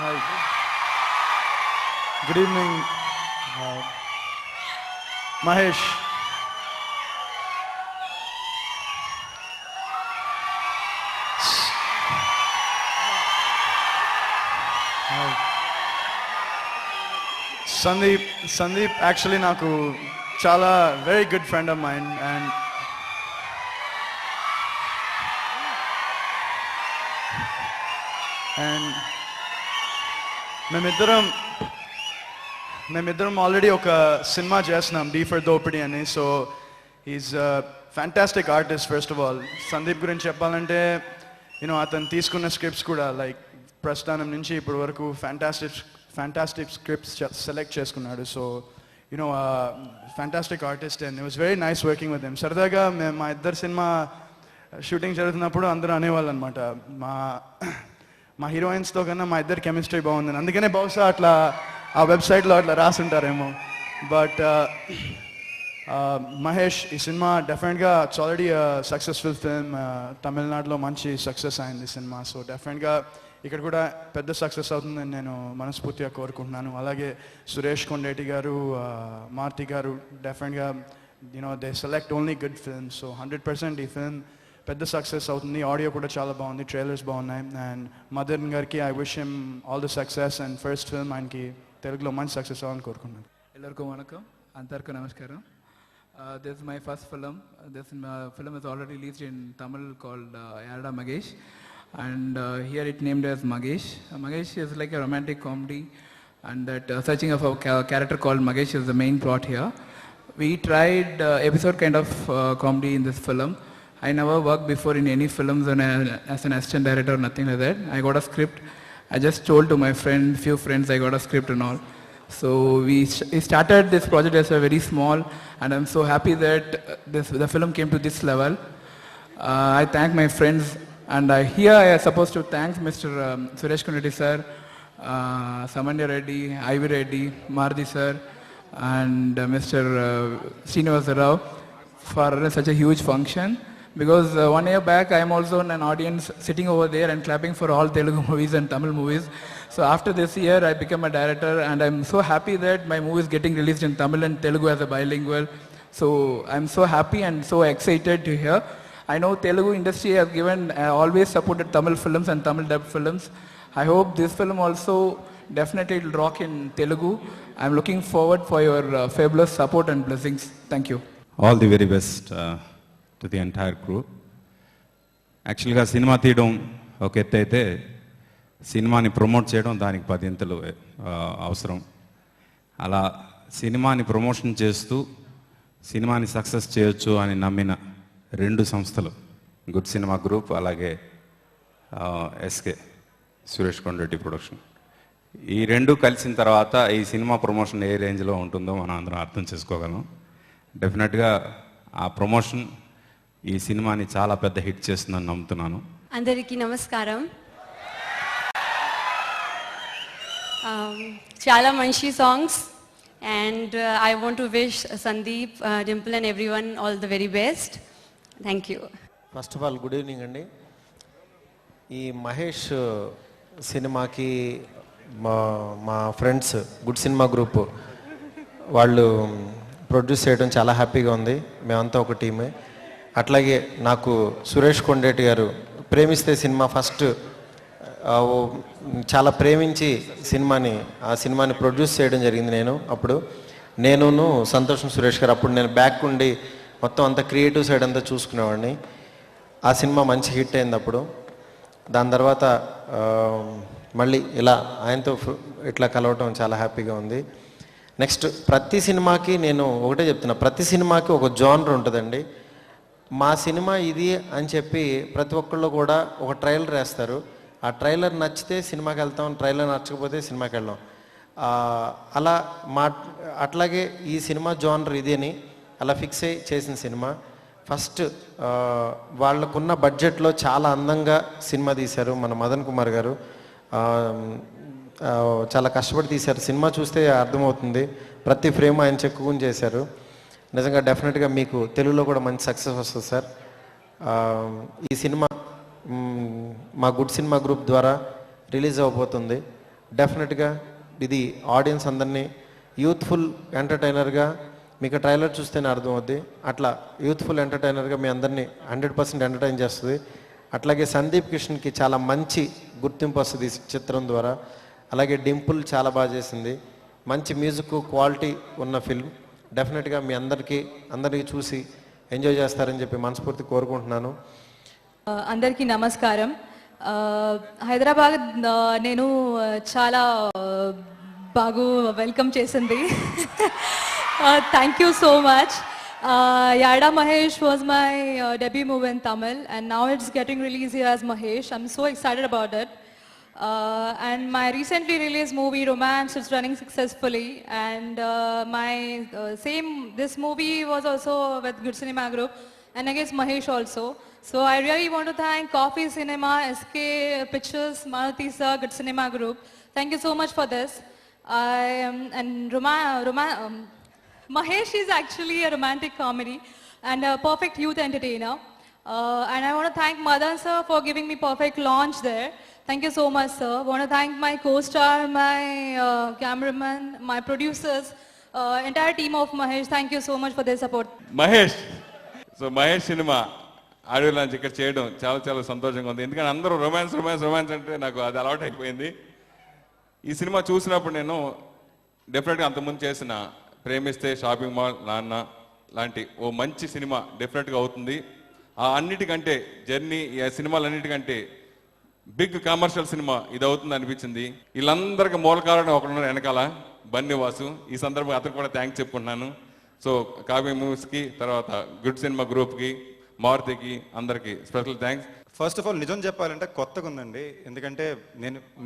Hi. Good evening, Mahesh. Hi. Sandeep actually నాకు చాలా very good friend of mine and మేమిద్దరం already ఒక cinema చేస్తున్నాం డీ ఫర్ దోపిడీ అని. So is fantastic artist. First of all Sandeep గురించి చెప్పాలంటే అతను తీసుకున్న స్క్రిప్ట్స్ కూడా లైక్ ప్రస్థానం నుంచి ఇప్పటి వరకు ఫ్యాంటాస్టిక్ స్క్రిప్ట్స్ సెలెక్ట్ చేసుకున్నాడు. So fantastic artist and it was very nice working with him. సరదాగా మేము మా ఇద్దరు సినిమా షూటింగ్ జరుగుతున్నప్పుడు అందరూ అనేవాళ్ళు అనమాట, మా హీరోయిన్స్తో కన్నా మా ఇద్దరు కెమిస్ట్రీ బాగుందని. అందుకనే బహుశా అట్లా ఆ వెబ్సైట్లో అట్లా రాసుంటారేమో. బట్ మహేష్, ఈ సినిమా డెఫినెట్గా ఇట్స్ ఆల్రెడీ సక్సెస్ఫుల్ ఫిల్మ్. తమిళనాడులో మంచి సక్సెస్ అయింది సినిమా. సో డెఫినెట్గా ఇక్కడ కూడా పెద్ద సక్సెస్ అవుతుందని నేను మనస్ఫూర్తిగా కోరుకుంటున్నాను. అలాగే సురేష్ కొండేటి గారు, మారుతి గారు డెఫినెట్గా they select only good films. So 100% ఈ ఫిల్మ్ పెద్ద సక్సెస్ అవుతుంది. ఆడియో కూడా చాలా బాగుంది, ట్రైలర్స్ బాగున్నాయి. అండ్ మదన్ గారికి I wish him all the success and first film ఆయనకి తెలుగులో మంచి సక్సెస్ అవ్వాలని కోరుకున్నాను. ఎల్లరికూ వణకం, అందరికీ నమస్కారం. This is my first film. This film is already released in Tamil called Yarada Magesh, and here it named as Magesh. Magesh is like a romantic comedy, and that searching of a character called Magesh is the main plot here. We tried episode kind of comedy in this film. I never worked before in any films as an assistant director or nothing like that. I got a script. I just told to my few friends I got a script and all. So we started this project as a very small, and I'm so happy that the film came to this level. I thank my friends, and here I am supposed to thank Mr. Suresh Kondeti sir, Samanya Reddy, Ivy Reddy, Maruti sir, and Mr. Srinivasa Rao for such a huge function. Because 1 year back I am also in an audience sitting over there and clapping for all Telugu movies and Tamil movies. So after this year I became a director, and I'm so happy that my movie is getting released in Tamil and Telugu as a bilingual. So I'm so happy and so excited to hear. I know Telugu industry has given always supported Tamil films and Tamil dub films. I hope this film also definitely will rock in Telugu. I'm looking forward for your fabulous support and blessings. Thank you. All the very best to the entire crew. యాక్చువల్గా cinema తీయడం ఒక ఎత్తు అయితే సినిమాని promote చేయడం దానికి 10 ఇంతలు అవసరం. అలా సినిమాని ప్రమోషన్ చేస్తూ సినిమాని సక్సెస్ చేయొచ్చు అని నమ్మిన 2 సంస్థలు, గుడ్ సినిమా గ్రూప్ అలాగే ఎస్కే సురేష్ కొండరెడ్డి ప్రొడక్షన్. ఈ 2 కలిసిన తర్వాత ఈ సినిమా ప్రమోషన్ ఏ రేంజ్లో ఉంటుందో మనం అందరం అర్థం చేసుకోగలం. డెఫినెట్గా ఆ ప్రమోషన్ ఈ సినిమాని చాలా పెద్ద హిట్ చేస్తుందని నమ్ముతున్నాను. అందరికీ నమస్కారం. చాలా మంచి songs, and I want to wish Sandeep, Dimple and everyone all the very best. Thank you. First of all good evening అండి. ఈ మహేష్ సినిమాకి మా ఫ్రెండ్స్ గుడ్ సినిమా గ్రూప్ వాళ్ళు ప్రొడ్యూస్ చేయడం చాలా హ్యాపీగా ఉంది. మేమంతా ఒక టీమే. అట్లాగే నాకు సురేష్ కొండేటి గారు ప్రేమిస్తే సినిమా ఫస్ట్ చాలా ప్రేమించి ఆ సినిమాని ప్రొడ్యూస్ చేయడం జరిగింది. నేను సంతోషం సురేష్ గారు అప్పుడు నేను బ్యాక్ ఉండి మొత్తం అంతా క్రియేటివ్ సైడ్ అంతా చూసుకునేవాడిని. ఆ సినిమా మంచి హిట్ అయింది అప్పుడు. దాని తర్వాత మళ్ళీ ఇలా ఆయనతో ఇట్లా కలవటం చాలా హ్యాపీగా ఉంది. నెక్స్ట్ ప్రతి సినిమాకి నేను ఒకటే చెప్తున్నా, ప్రతి సినిమాకి ఒక జోనర్ ఉంటుందండి. మా సినిమా ఇది అని చెప్పి ప్రతి ఒక్కళ్ళు కూడా ఒక ట్రైలర్ వేస్తారు. ఆ ట్రైలర్ నచ్చితే సినిమాకి వెళ్తాం, ట్రైలర్ నచ్చకపోతే సినిమాకి వెళ్ళాం. అలా అట్లాగే ఈ సినిమా జోనర్ ఇది అని అలా ఫిక్స్ అయ్యి చేసిన సినిమా. ఫస్ట్ వాళ్ళకున్న బడ్జెట్లో చాలా అందంగా సినిమా తీశారు మన మదన్ కుమార్ గారు. చాలా కష్టపడి తీశారు. సినిమా చూస్తే అర్థమవుతుంది, ప్రతి ఫ్రేమ్ ఆయన చెక్కుని చేశారు. నిజంగా డెఫినెట్గా మీకు తెలుగులో కూడా మంచి సక్సెస్ వస్తుంది సార్. ఈ సినిమా మా గుడ్ సినిమా గ్రూప్ ద్వారా రిలీజ్ అవ్వబోతుంది. డెఫినెట్గా ఇది ఆడియన్స్ అందరినీ యూత్ఫుల్ ఎంటర్టైనర్గా, మీకు ట్రైలర్ చూస్తేనే అర్థమవుద్ది, అట్లా యూత్ఫుల్ ఎంటర్టైనర్గా మీ అందరినీ 100% ఎంటర్టైన్ చేస్తుంది. అట్లాగే సందీప్ కిషన్కి చాలా మంచి గుర్తింపు వస్తుంది ఈ చిత్రం ద్వారా. అలాగే డింపుల్ చాలా బాగా చేసింది. మంచి మ్యూజిక్ క్వాలిటీ ఉన్న ఫిల్మ్. డెఫినెట్గా మీ అందరికీ చూసి ఎంజాయ్ చేస్తారని చెప్పి మనస్ఫూర్తి కోరుకుంటున్నాను. అందరికీ నమస్కారం. హైదరాబాద్ నేను చాలా బాగా వెల్కమ్ చేసింది. Thank you so much. Yarada Mahesh was my debut movie in Tamil, and now it's getting released here as Mahesh. I'm so excited about it. And my recently released movie Romance is running successfully, and this movie was also with Good Cinema Group, and I guess Mahesh also. So I really want to thank Coffee Cinema, SK Pictures, Maruti Sir, Good Cinema Group. Thank you so much for this. Mahesh is actually a romantic comedy and a perfect youth entertainer. And I want to thank Madan sir for giving me perfect launch there. Thank you so much, sir. I want to thank my co-star, my cameraman, my producers, entire team of Mahesh. Thank you so much for their support. Mahesh cinema audio launch ఇక్కడ చేయడం చాలా చాలా సంతోషంగా ఉంది. ఎందుకంటే అందరూ romance అంటే నాకు అది అలవాటు అయిపోయింది. ఈ సినిమా చూసినప్పుడు నేను డెఫినెట్గా అంతకుముందు చేసిన ప్రేమిస్తే, షాపింగ్ మాల్, నాన్న లాంటి ఓ మంచి సినిమా డెఫినెట్గా అవుతుంది. ఆ అన్నిటికంటే జర్నీ, ఈ సినిమాలన్నిటికంటే బిగ్ కమర్షియల్ సినిమా ఇది అవుతుంది అనిపించింది. వీళ్ళందరికీ మూల కారణం ఒకడున్నారు వెనకాల, బన్నీవాసు. ఈ సందర్భంగా అతను కూడా థ్యాంక్స్ చెప్పుకుంటున్నాను. సో కావ్య మూవీస్కి, తర్వాత గుడ్ సినిమా గ్రూప్కి, మారుతికి, అందరికీ special thanks. First of all నిజం చెప్పాలంటే కొత్తగా ఉందండి. ఎందుకంటే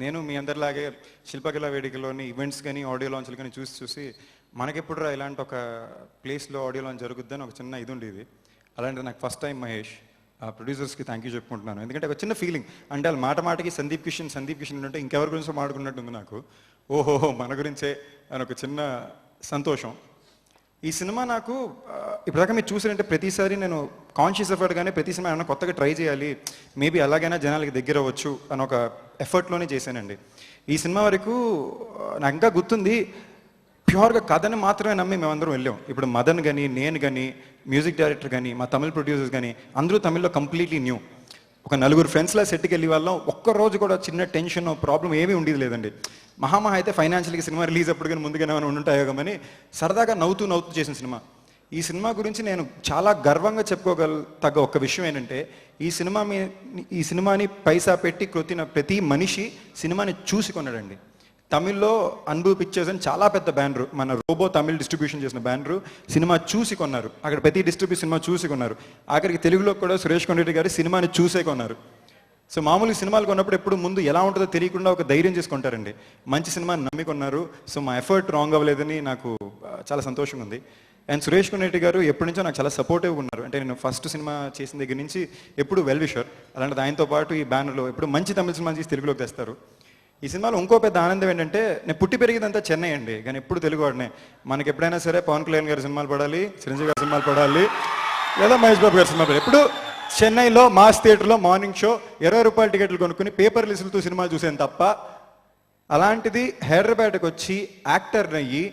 నేను మీ అందరిలాగే శిల్పకళా వేదికలోని ఈవెంట్స్ కానీ ఆడియో లాంచ్లు కానీ చూసి మనకెప్పుడు ఇలాంటి ఒక ప్లేస్లో ఆడియో లాంచ్ జరుగుద్దని ఒక చిన్న ఇది ఉండేది. అలాంటిది నాకు ఫస్ట్ టైం మహేష్. ప్రొడ్యూసర్స్కి థ్యాంక్ యూ చెప్పుకుంటున్నాను. ఎందుకంటే ఒక చిన్న ఫీలింగ్, అంటే వాళ్ళు మాటకి సందీప్ కిషన్ అంటే ఇంకెవరి గురించో మాట్లాడుకున్నట్టుంది నాకు. ఓహో మన గురించే అని ఒక చిన్న సంతోషం. ఈ సినిమా నాకు ఇప్పటిదాకా మీరు చూసారంటే ప్రతిసారి నేను కాన్షియస్ ఎఫర్ట్గానే ప్రతి సినిమా ఏమైనా కొత్తగా ట్రై చేయాలి, మేబీ అలాగైనా జనాలకి దగ్గర అవ్వచ్చు అని ఒక ఎఫర్ట్లోనే చేశానండి. ఈ సినిమా వరకు నాకు ఇంకా గుర్తుంది, ప్యూర్గా కథని మాత్రమే నమ్మి మేమందరం వెళ్ళాం. ఇప్పుడు మదన్ కానీ, నేను కానీ, మ్యూజిక్ డైరెక్టర్ కానీ, మా తమిళ ప్రొడ్యూసర్స్ కానీ అందరూ తమిళ్లో కంప్లీట్లీ న్యూ. ఒక నలుగురు ఫ్రెండ్స్లా సెట్కి వెళ్ళి వాళ్ళం. ఒక్కరోజు కూడా చిన్న టెన్షన్, ప్రాబ్లం ఏమీ ఉండేది లేదండి. మహా అయితే ఫైనాన్షియల్గా సినిమా రిలీజ్ అప్పుడు కానీ ముందుగానే ఏమైనా ఉండుంటాయో కానీ సరదాగా నవ్వుతూ చేసిన సినిమా. ఈ సినిమా గురించి నేను చాలా గర్వంగా చెప్పుకోగల ఒక విషయం ఏంటంటే, ఈ సినిమాని పైసా పెట్టి కొట్టిన ప్రతి మనిషి సినిమాని చూసి కొన్నాడండి. తమిళ్లో అన్బు పిక్చర్స్ అని చాలా పెద్ద బ్యానరు, మన రోబో తమిళ్ డిస్ట్రిబ్యూషన్ చేసిన బ్యానరు, సినిమా చూసి కొన్నారు. అక్కడ ప్రతి డిస్ట్రిబ్యూషన్ సినిమా చూసి కొన్నారు. ఆఖరికి తెలుగులో కూడా సురేష్ కొండరెడ్డి గారి సినిమాని చూసే కొన్నారు. సో మామూలుగా సినిమాలు కొన్నప్పుడు ఎప్పుడు ముందు ఎలా ఉంటుందో తెలియకుండా ఒక ధైర్యం చేసుకుంటారండి. మంచి సినిమాని నమ్మికొన్నారు. సో మా ఎఫర్ట్ రాంగ్ అవ్వలేదని నాకు చాలా సంతోషంగా ఉంది. అండ్ సురేష్ కొండరెడ్డి గారు ఎప్పటి నుంచో నాకు చాలా సపోర్టివ్గా ఉన్నారు. అంటే నేను ఫస్ట్ సినిమా చేసిన దగ్గర నుంచి ఎప్పుడు వెల్ విషర్. అలాంటిది ఆయనతో పాటు ఈ బ్యానర్లో ఎప్పుడు మంచి తమిళ సినిమా చేసి తెలుగులోకి తెస్తారు. ఈ సినిమాలో ఇంకో పెద్ద ఆనందం ఏంటంటే, నేను పుట్టి పెరిగిందంతా చెన్నై అండి, కానీ ఎప్పుడు తెలుగు వాడినే. మనకి ఎప్పుడైనా సరే పవన్ కళ్యాణ్ గారి సినిమాలు పడాలి, చిరంజీవి గారి సినిమాలు పడాలి, లేదా మహేష్ బాబు గారి సినిమా పడాలి. ఎప్పుడు చెన్నైలో మాస్ థియేటర్లో మార్నింగ్ షో 20 రూపాయల టికెట్లు కొనుక్కుని పేపర్ లిస్టులతో సినిమాలు చూసాను తప్ప, అలాంటిది హైదరాబాద్కి వచ్చి యాక్టర్ అయ్యి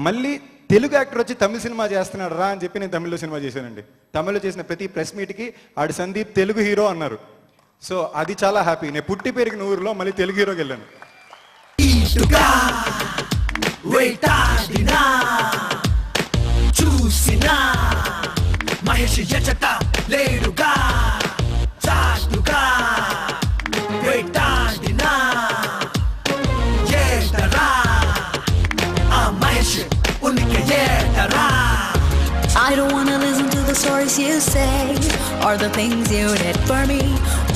మళ్ళీ తెలుగు యాక్టర్ వచ్చి తమిళ సినిమా చేస్తున్నాడు రా అని చెప్పి నేను తమిళ్లో సినిమా చేశానండి. తమిళ్లో చేసిన ప్రతి ప్రెస్ మీట్కి ఆడు సందీప్ తెలుగు హీరో అన్నారు. సో అది చాలా హ్యాపీ. నేను పుట్టి పెరిగిన ఊరిలో మళ్ళీ తెలుగు హీరోకి వెళ్ళాను. I don't wanna listen to the stories you say or the things you did for me.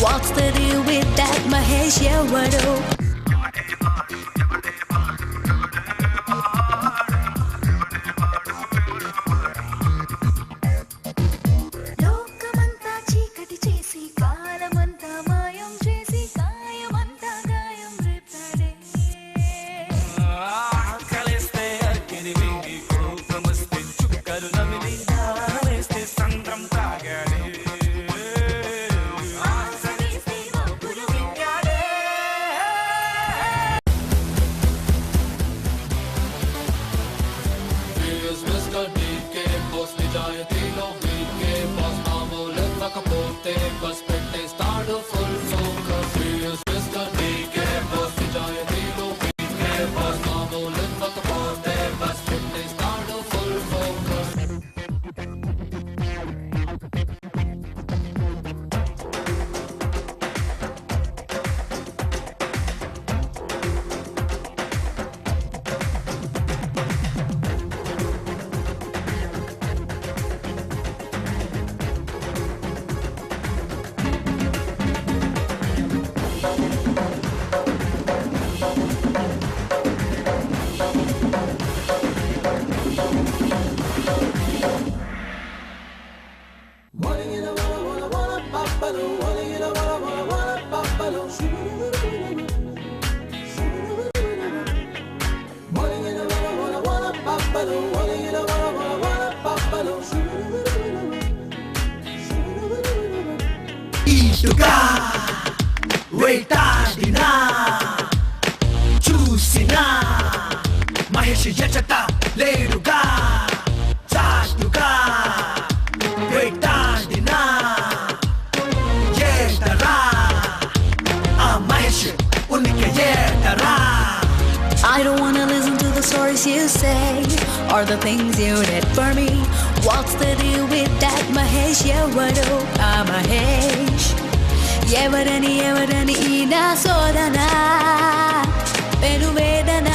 What's the deal with that Mahesh Yavadu? Lokamanta cheekati chesi kaalamanta mayam chesi kayamanta gayam repade. Kaleste arkeni vingi kookamaste chukkaru namini naleste sandram taagade. ఇటుగా వేటాడినా చూసినా మహేష్ ఎచట లేడుగా చాటుగా వేటాడినా ఏటరా ఆ మహేష్ ఉనికి ఏటరా. I don't wanna listen to the stories you say or the things you did for me. What's the deal with that Mahesh? Evadu Mahesh. Evarani ee na sodana penu vedana